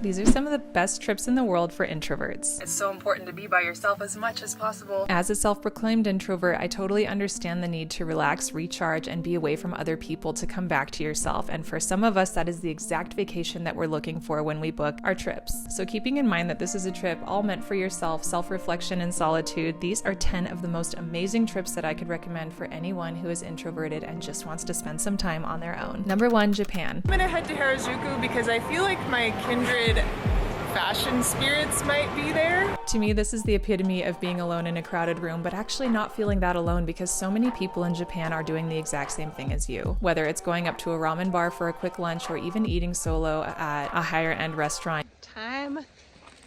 These are some of the best trips in the world for introverts. It's so important to be by yourself as much as possible. As a self-proclaimed introvert, I totally understand the need to relax, recharge, and be away from other people to come back to yourself. And for some of us, that is the exact vacation that we're looking for when we book our trips. So keeping in mind that this is a trip all meant for yourself, self-reflection, and solitude, these are 10 of the most amazing trips that I could recommend for anyone who is introverted and just wants to spend some time on their own. Number 1, Japan. I'm gonna head to Harajuku because I feel like my kindred fashion spirits might be there. To me, this is the epitome of being alone in a crowded room, but actually not feeling that alone because so many people in Japan are doing the exact same thing as you. Whether it's going up to a ramen bar for a quick lunch or even eating solo at a higher end restaurant. Time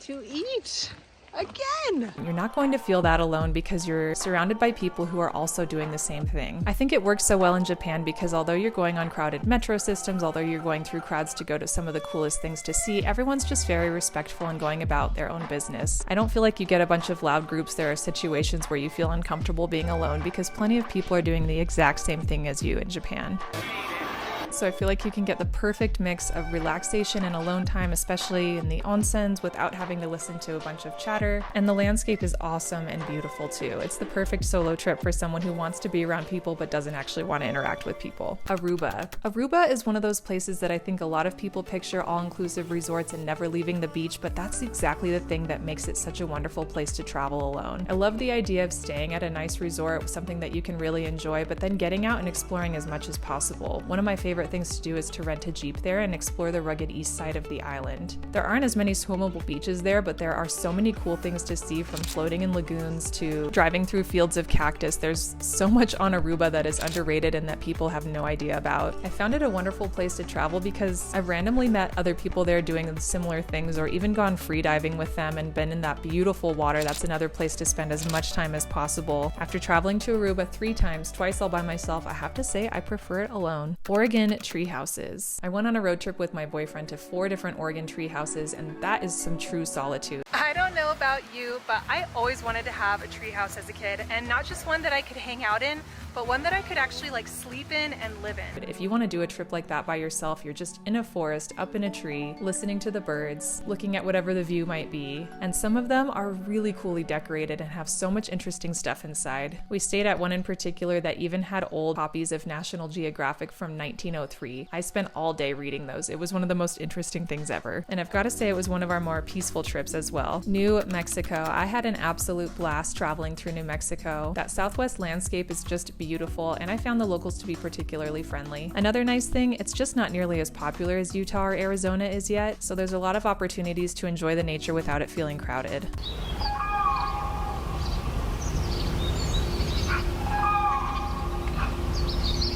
to eat again. You're not going to feel that alone because you're surrounded by people who are also doing the same thing. I think it works so well in Japan because although you're going on crowded metro systems, although you're going through crowds to go to some of the coolest things to see, everyone's just very respectful and going about their own business. I don't feel like you get a bunch of loud groups. There are situations where you feel uncomfortable being alone because plenty of people are doing the exact same thing as you in Japan. So I feel like you can get the perfect mix of relaxation and alone time, especially in the onsens, without having to listen to a bunch of chatter. And the landscape is awesome and beautiful too. It's the perfect solo trip for someone who wants to be around people but doesn't actually want to interact with people. Aruba. Aruba is one of those places that I think a lot of people picture all-inclusive resorts and never leaving the beach, but that's exactly the thing that makes it such a wonderful place to travel alone. I love the idea of staying at a nice resort, something that you can really enjoy, but then getting out and exploring as much as possible. One of my favorite things to do is to rent a Jeep there and explore the rugged east side of the island. There aren't as many swimmable beaches there, but there are so many cool things to see, from floating in lagoons to driving through fields of cactus. There's so much on Aruba that is underrated and that people have no idea about. I found it a wonderful place to travel because I've randomly met other people there doing similar things, or even gone free diving with them and been in that beautiful water. That's another place to spend as much time as possible. After traveling to Aruba 3 times, twice all by myself, I have to say I prefer it alone. Oregon treehouses. I went on a road trip with my boyfriend to 4 different Oregon treehouses, and that is some true solitude. I don't know about you, but I always wanted to have a treehouse as a kid, and not just one that I could hang out in, but one that I could actually like sleep in and live in. But if you want to do a trip like that by yourself, you're just in a forest, up in a tree, listening to the birds, looking at whatever the view might be. And some of them are really coolly decorated and have so much interesting stuff inside. We stayed at one in particular that even had old copies of National Geographic from 1903. I spent all day reading those. It was one of the most interesting things ever. And I've got to say it was one of our more peaceful trips as well. New Mexico. I had an absolute blast traveling through New Mexico. That southwest landscape is just beautiful, and I found the locals to be particularly friendly. Another nice thing, it's just not nearly as popular as Utah or Arizona is yet, so there's a lot of opportunities to enjoy the nature without it feeling crowded.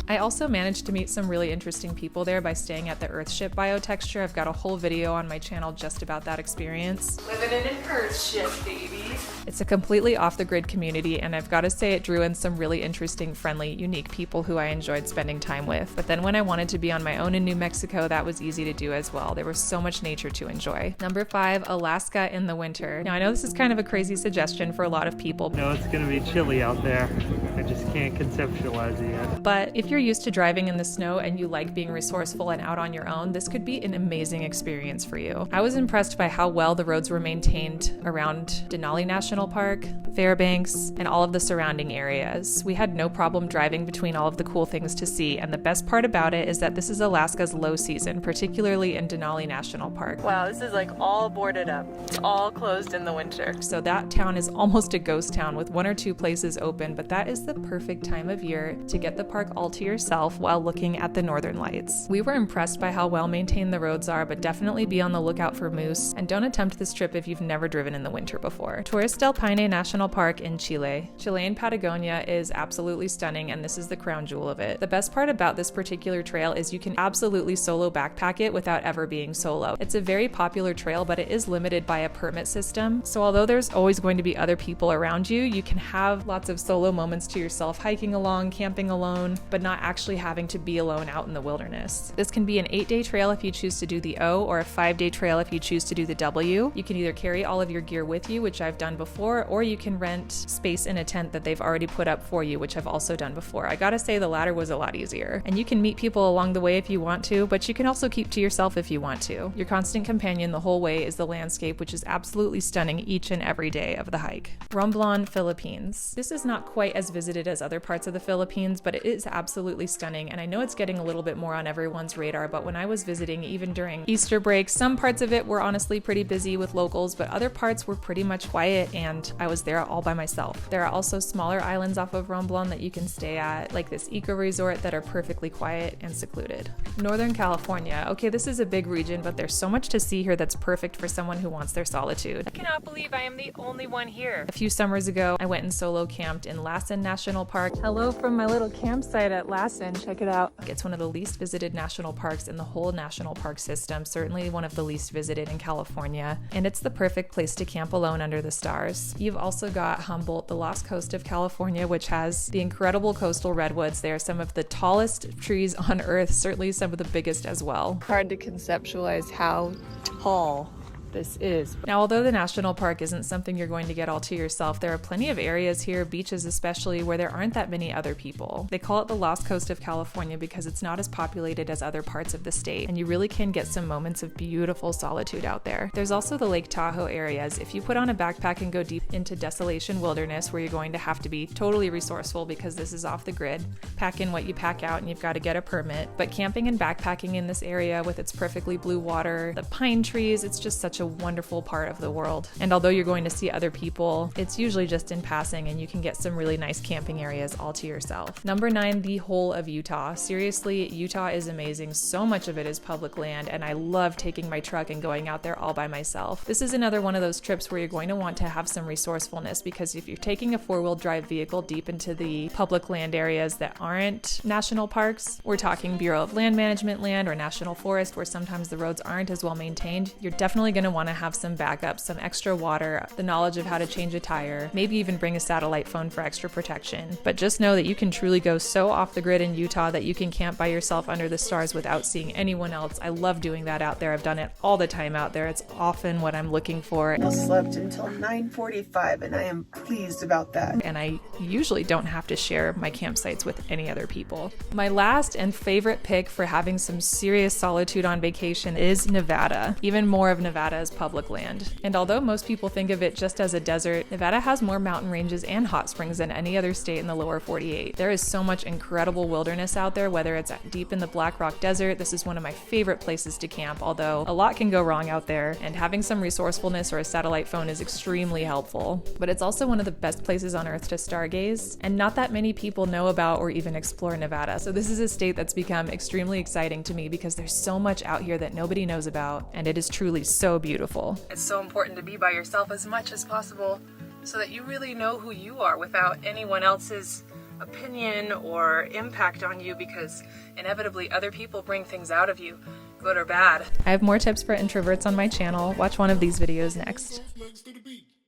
I also managed to meet some really interesting people there by staying at the Earthship biotexture. I've got a whole video on my channel just about that experience. Living in an Earthship, baby. It's a completely off-the-grid community, and I've got to say it drew in some really interesting, friendly, unique people who I enjoyed spending time with. But then when I wanted to be on my own in New Mexico, that was easy to do as well. There was so much nature to enjoy. Number 5, Alaska in the winter. Now I know this is kind of a crazy suggestion for a lot of people. No, it's gonna be chilly out there. I just can't conceptualize it yet. But if you're used to driving in the snow and you like being resourceful and out on your own, this could be an amazing experience for you. I was impressed by how well the roads were maintained around Denali National Park, Fairbanks, and all of the surrounding areas. We had no problem driving between all of the cool things to see, and the best part about it is that this is Alaska's low season, particularly in Denali National Park. Wow, this is like all boarded up. It's all closed in the winter. So that town is almost a ghost town with 1 or 2 places open, but that is the perfect time of year to get the park all to yourself while looking at the northern lights. We were impressed by how well maintained the roads are, but definitely be on the lookout for moose, and don't attempt this trip if you've never driven in the winter before. Torres del Paine National Park in Chile. Chilean Patagonia is absolutely stunning, and this is the crown jewel of it. The best part about this particular trail is you can absolutely solo backpack it without ever being solo. It's a very popular trail, but it is limited by a permit system, so although there's always going to be other people around you, you can have lots of solo moments to yourself, hiking along, camping alone, but not actually having to be alone out in the wilderness. This can be an 8-day trail if you choose to do the O, or a 5-day trail if you choose to do the W. You can either carry all of your gear with you, which I've done before, or you can can rent space in a tent that they've already put up for you, which I've also done before. I gotta say the latter was a lot easier. And you can meet people along the way if you want to, but you can also keep to yourself if you want to. Your constant companion the whole way is the landscape, which is absolutely stunning each and every day of the hike. Romblon, Philippines. This is not quite as visited as other parts of the Philippines, but it is absolutely stunning, and I know it's getting a little bit more on everyone's radar, but when I was visiting, even during Easter break, some parts of it were honestly pretty busy with locals, but other parts were pretty much quiet, and I was there all by myself. There are also smaller islands off of Romblon that you can stay at, like this eco resort, that are perfectly quiet and secluded. Northern California. Okay, this is a big region, but there's so much to see here that's perfect for someone who wants their solitude. I cannot believe I am the only one here. A few summers ago, I went and solo camped in Lassen National Park. Hello from my little campsite at Lassen. Check it out. It's one of the least visited national parks in the whole national park system, certainly one of the least visited in California, and it's the perfect place to camp alone under the stars. You've also got Humboldt, the lost coast of California, which has the incredible coastal redwoods. They are some of the tallest trees on earth, certainly some of the biggest as well. Hard to conceptualize how tall this is. Now, although the national park isn't something you're going to get all to yourself, there are plenty of areas here, beaches especially, where there aren't that many other people. They call it the lost coast of California because it's not as populated as other parts of the state, and you really can get some moments of beautiful solitude out there. There's also the Lake Tahoe areas. If you put on a backpack and go deep into Desolation Wilderness, where you're going to have to be totally resourceful because this is off the grid, pack in what you pack out and you've got to get a permit. But camping and backpacking in this area with its perfectly blue water, the pine trees, it's just such a wonderful part of the world. And although you're going to see other people, it's usually just in passing, and you can get some really nice camping areas all to yourself. Number 9, the whole of Utah. Seriously, Utah is amazing. So much of it is public land, and I love taking my truck and going out there all by myself. This is another one of those trips where you're going to want to have some resourcefulness, because if you're taking a 4-wheel drive vehicle deep into the public land areas that aren't national parks, we're talking Bureau of Land Management land or national forest, where sometimes the roads aren't as well maintained, you're definitely going to want to have some backup, some extra water, the knowledge of how to change a tire, maybe even bring a satellite phone for extra protection. But just know that you can truly go so off the grid in Utah that you can camp by yourself under the stars without seeing anyone else. I love doing that out there. I've done it all the time out there. It's often what I'm looking for. I slept until 9:45 and I am pleased about that. And I usually don't have to share my campsites with any other people. My last and favorite pick for having some serious solitude on vacation is Nevada. Even more of Nevada's public land. And although most people think of it just as a desert, Nevada has more mountain ranges and hot springs than any other state in the lower 48. There is so much incredible wilderness out there, whether it's deep in the Black Rock Desert. This is one of my favorite places to camp, although a lot can go wrong out there, and having some resourcefulness or a satellite phone is extremely helpful. But it's also one of the best places on earth to stargaze, and not that many people know about or even explore Nevada. So this is a state that's become extremely exciting to me because there's so much out here that nobody knows about, and it is truly so beautiful. It's so important to be by yourself as much as possible so that you really know who you are without anyone else's opinion or impact on you, because inevitably other people bring things out of you, good or bad. I have more tips for introverts on my channel. Watch one of these videos next.